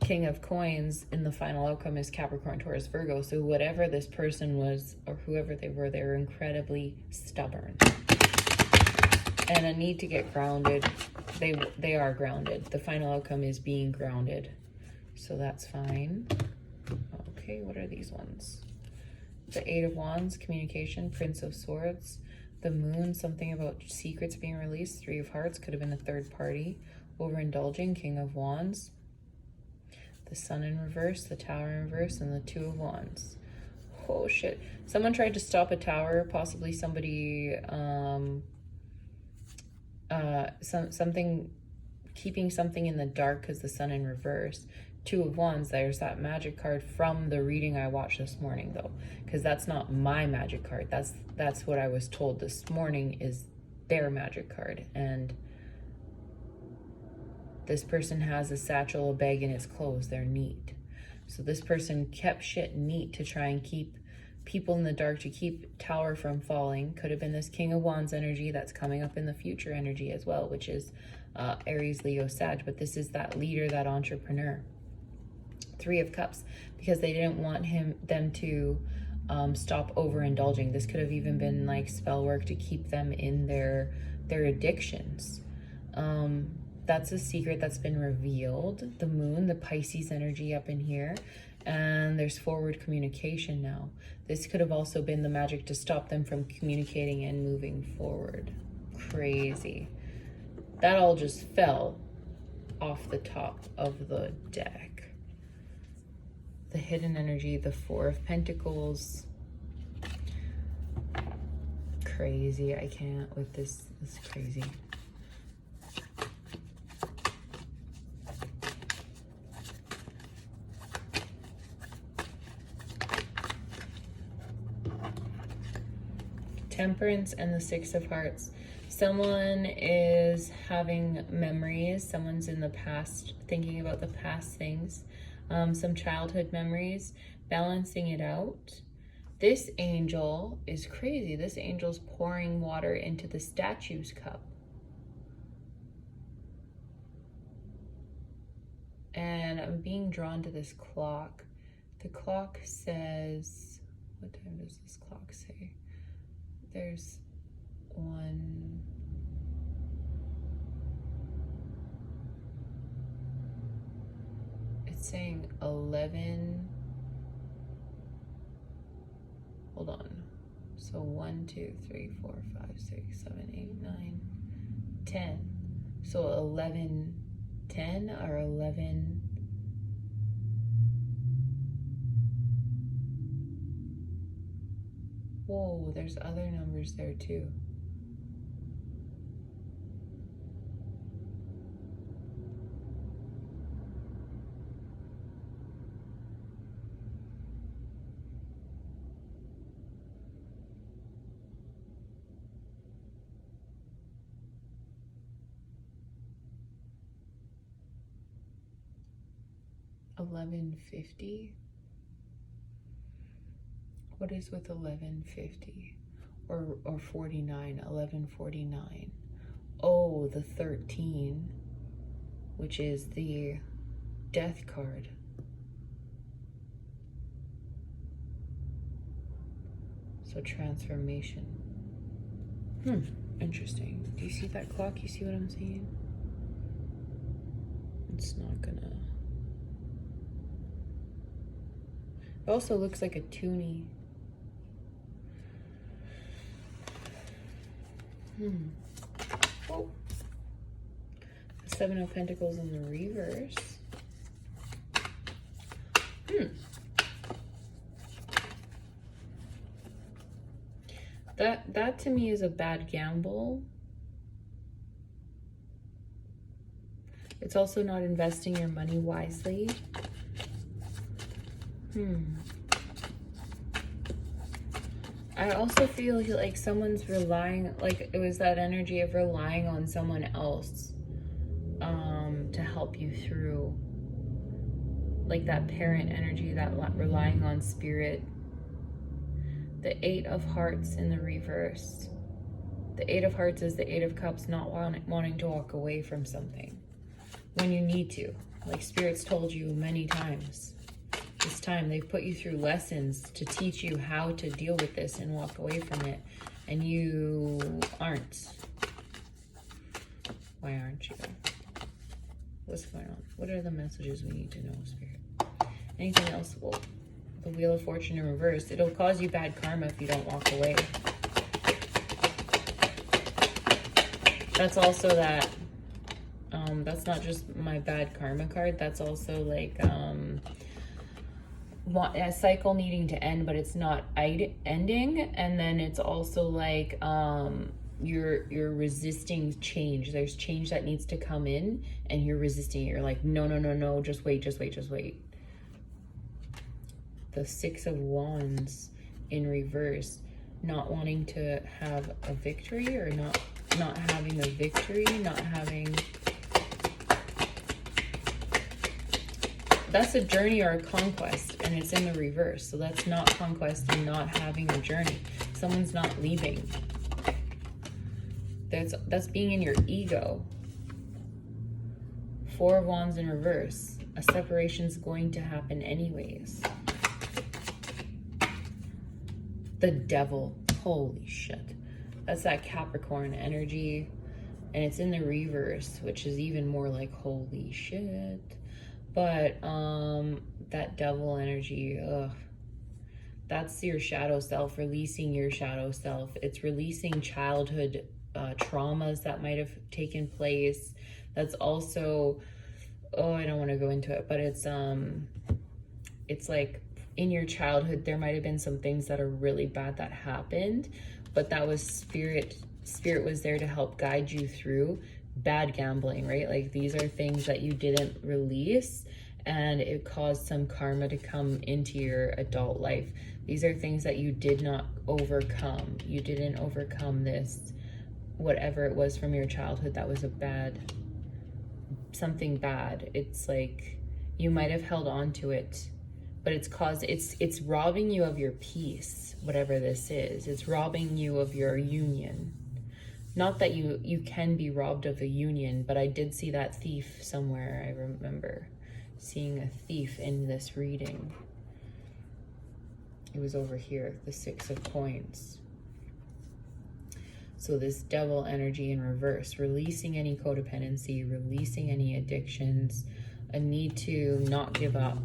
King of Coins in the final outcome is Capricorn, Taurus, Virgo. So whatever this person was, or whoever they were incredibly stubborn. And a need to get grounded. They are grounded. The final outcome is being grounded. So that's fine. Okay, what are these ones? The 8 of Wands, communication, Prince of Swords. The Moon, something about secrets being released. 3 of Hearts, could have been a third party. Overindulging, King of Wands. The Sun in reverse, the Tower in reverse, and the 2 of Wands. Oh shit. Someone tried to stop a tower, possibly somebody, keeping something in the dark because the Sun in reverse. 2 of Wands, there's that magic card from the reading I watched this morning, though, because that's not my magic card. That's what I was told this morning is their magic card. And this person has a satchel, a bag, and it's clothes. They're neat. So this person kept shit neat to try and keep people in the dark, to keep Tower from falling. Could have been this King of Wands energy that's coming up in the future energy as well, which is Aries, Leo, Sag. But this is that leader, that entrepreneur. 3 of Cups, because they didn't want them to stop overindulging. This could have even been like spell work to keep them in their addictions. That's a secret that's been revealed. The Moon, the Pisces energy up in here. And there's forward communication now. This could have also been the magic to stop them from communicating and moving forward. Crazy. That all just fell off the top of the deck. The hidden energy, the 4 of Pentacles. Crazy. I can't with this. This is crazy. Temperance and the 6 of Hearts. Someone is having memories. Someone's in the past, thinking about the past things. Some childhood memories, balancing it out. This angel is crazy. This angel's pouring water into the statue's cup. And I'm being drawn to this clock. The clock says, what time does this clock say? There's one. It's saying 11. Hold on. So 1, 2, 3, 4, 5, 6, 7, 8, 9, 10. So 11:10 or 11. Whoa, there's other numbers there too. 1150. What is with 1150? Or 49, 1149. Oh, the 13, which is the death card. So transformation. Interesting. Do you see that clock? You see what I'm saying? It's not gonna. It also looks like a toonie. Oh. The Seven of Pentacles in the reverse. That to me is a bad gamble. It's also not investing your money wisely. I also feel like someone's relying, like it was that energy of relying on someone else to help you through. Like that parent energy, that relying on spirit. The Eight of Hearts in the reverse. The Eight of Hearts is the Eight of Cups, not wanting to walk away from something when you need to. Like Spirit's told you many times. This time they've put you through lessons to teach you how to deal with this and walk away from it. And you aren't. Why aren't you? What's going on? What are the messages we need to know, Spirit? Anything else? Well, the Wheel of Fortune in reverse. It'll cause you bad karma if you don't walk away. That's also that, that's not just my bad karma card. That's also like, a cycle needing to end, but it's not ending. And then it's also like, you're resisting change. There's change that needs to come in and you're resisting it. You're like, no, just wait. The Six of Wands in reverse, not wanting to have a victory, or not having a victory, not having. That's a journey or a conquest, and it's in the reverse. So that's not conquest and not having a journey. Someone's not leaving. That's being in your ego. Four of Wands in reverse. A separation's going to happen anyways. The Devil. Holy shit. That's that Capricorn energy. And it's in the reverse, which is even more like holy shit. But that Devil energy, that's your shadow self, releasing your shadow self. It's releasing childhood traumas that might have taken place. That's also, I don't want to go into it, but it's like in your childhood there might have been some things that are really bad that happened, but that was spirit was there to help guide you through. Bad gambling, right? Like these are things that you didn't release and it caused some karma to come into your adult life. These are things that you did not overcome. You didn't overcome this, whatever it was from your childhood that was something bad. It's like you might have held on to it, but it's robbing you of your peace, whatever this is. It's robbing you of your union. Not that you can be robbed of a union, but I did see that thief somewhere. I remember seeing a thief in this reading. It was over here, the Six of Coins. So this Devil energy in reverse, releasing any codependency, releasing any addictions, a need to not give up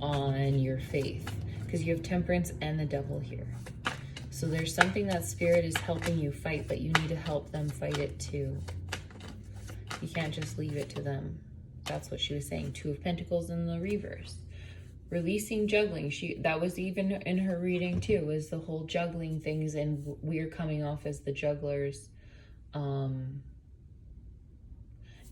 on your faith, because you have Temperance and the Devil here. So there's something that Spirit is helping you fight, but you need to help them fight it too. You can't just leave it to them. That's what she was saying. Two of Pentacles in the reverse. Releasing juggling. That was even in her reading too, was the whole juggling things, and we're coming off as the jugglers. And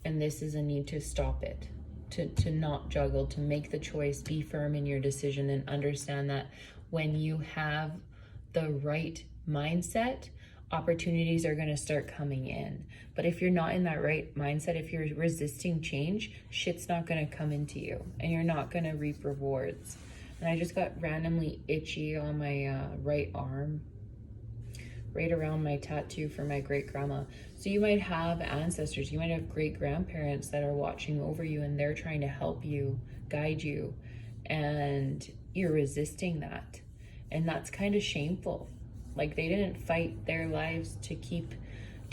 this is a need to stop it. To not juggle, to make the choice, be firm in your decision, and understand that when you have the right mindset, opportunities are going to start coming in. But if you're not in that right mindset, if you're resisting change, shit's not going to come into you and you're not going to reap rewards. And I just got randomly itchy on my right arm, right around my tattoo for my great grandma. So you might have ancestors, you might have great grandparents that are watching over you and they're trying to help you, guide you, and you're resisting that. And that's kind of shameful. Like, they didn't fight their lives to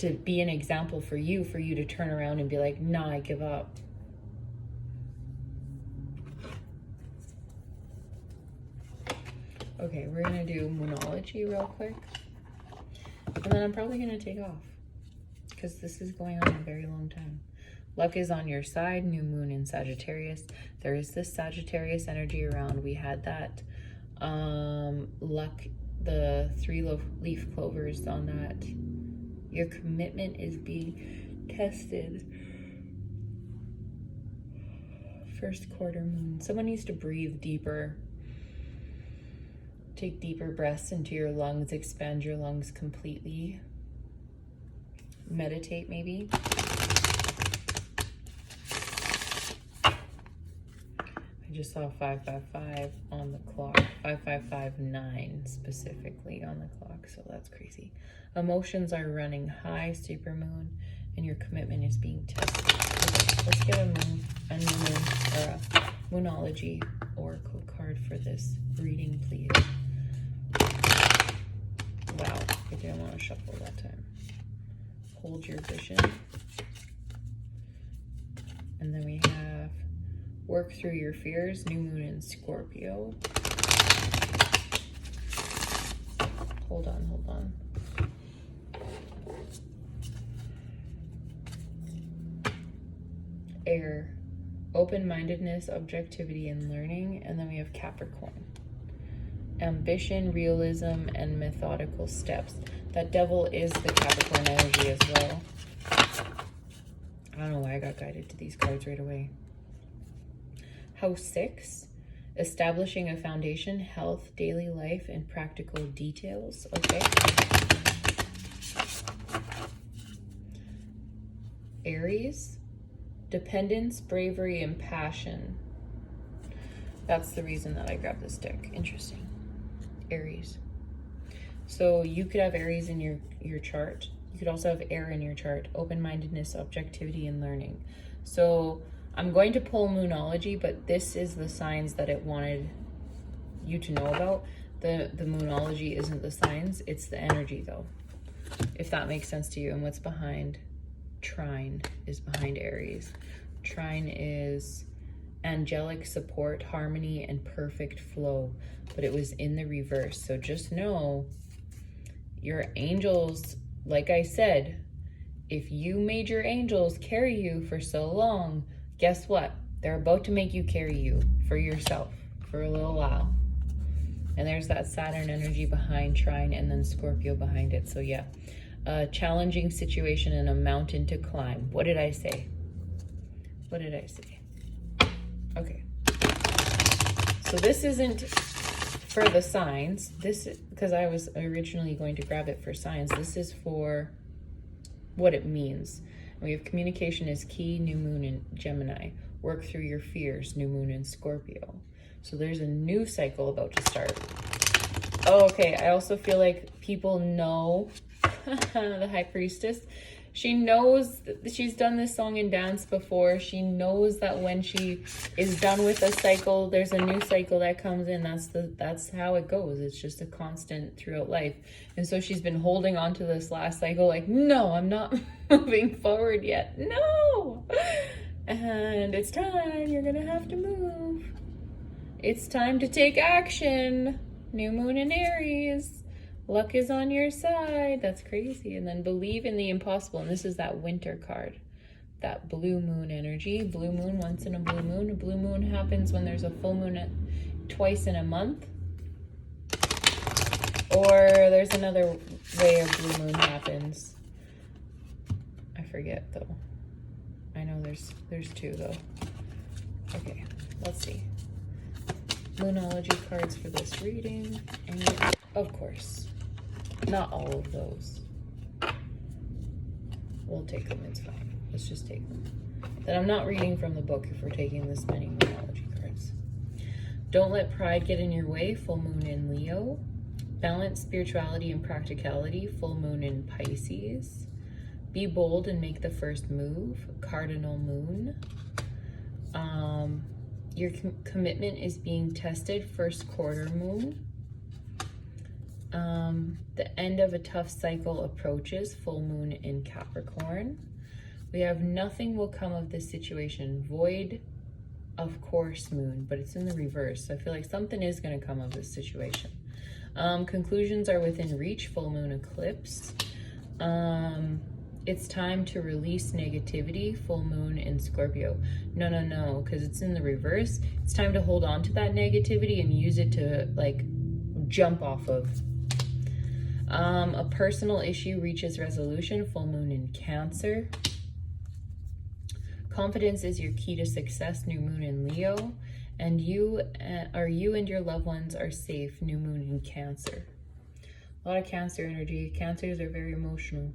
be an example for you to turn around and be like, nah, I give up. Okay, we're gonna do Moonology real quick. And then I'm probably gonna take off because this is going on a very long time. Luck is on your side, new moon in Sagittarius. There is this Sagittarius energy around. We had that luck, the 3-leaf clovers on that. Your commitment is being tested. First quarter moon. Someone needs to breathe deeper. Take deeper breaths into your lungs. Expand your lungs completely. Meditate maybe. I just saw 555 on the clock. 5559 specifically on the clock. So that's crazy. Emotions are running high, supermoon, and your commitment is being tested. Okay, let's get a new moon, or a Moonology oracle card for this reading, please. Wow, I didn't want to shuffle that time. Hold your vision. And then we have work through your fears, new moon in Scorpio. Hold on. Air, open-mindedness, objectivity, and learning. And then we have Capricorn, ambition, realism, and methodical steps. That devil is the Capricorn energy as well. I don't know why I got guided to these cards right away. House 6, establishing a foundation, health, daily life, and practical details. Okay. Aries, dependence, bravery, and passion. That's the reason that I grabbed this deck. Interesting. Aries. So you could have Aries in your chart. You could also have air in your chart. Open-mindedness, objectivity, and learning. So I'm going to pull Moonology, but this is the signs that it wanted you to know about. The Moonology isn't the signs, it's the energy though. If that makes sense to you. And what's behind Trine is behind Aries. Trine is angelic support, harmony, and perfect flow, but it was in the reverse. So just know your angels, like I said, if you made your angels carry you for so long, guess what? They're about to make you carry you for yourself for a little while. And there's that Saturn energy behind Trine and then Scorpio behind it. So yeah, a challenging situation and a mountain to climb. What did I say? What did I say? Okay. So this isn't for the signs. This, because I was originally going to grab it for signs. This is for what it means. We have communication is key, new moon in Gemini. Work through your fears, new moon in Scorpio. So there's a new cycle about to start. Oh, okay, I also feel like people know the High Priestess. She knows that she's done this song and dance before. She knows that when she is done with a cycle, there's a new cycle that comes in. That's how it goes. It's just a constant throughout life. And so she's been holding on to this last cycle like, no, I'm not moving forward yet. No. And it's time. You're going to have to move. It's time to take action. New moon in Aries. Luck is on your side. That's crazy. And then believe in the impossible. And this is that winter card. That blue moon energy. Blue moon, once in a blue moon. A blue moon happens when there's a full moon twice in a month. Or there's another way a blue moon happens. I forget though. I know there's two though. Okay, let's see. Moonology cards for this reading. And of course, not all of those. We'll take them, it's fine. Let's just take them. Then I'm not reading from the book if we're taking this many numerology cards. Don't let pride get in your way, full moon in Leo. Balance spirituality and practicality, full moon in Pisces. Be bold and make the first move, cardinal moon. Your commitment is being tested, first quarter moon. The end of a tough cycle approaches, full moon in Capricorn. We have nothing will come of this situation, void of course moon, but it's in the reverse. So I feel like something is going to come of this situation. Conclusions are within reach, full moon eclipse. It's time to release negativity, full moon in Scorpio. No, because it's in the reverse. It's time to hold on to that negativity and use it to like jump off of. A personal issue reaches resolution, full moon in Cancer. Confidence is your key to success, new moon in Leo. And you and your loved ones are safe, new moon in Cancer. A lot of Cancer energy. Cancers are very emotional.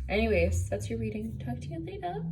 Anyways, that's your reading. Talk to you later.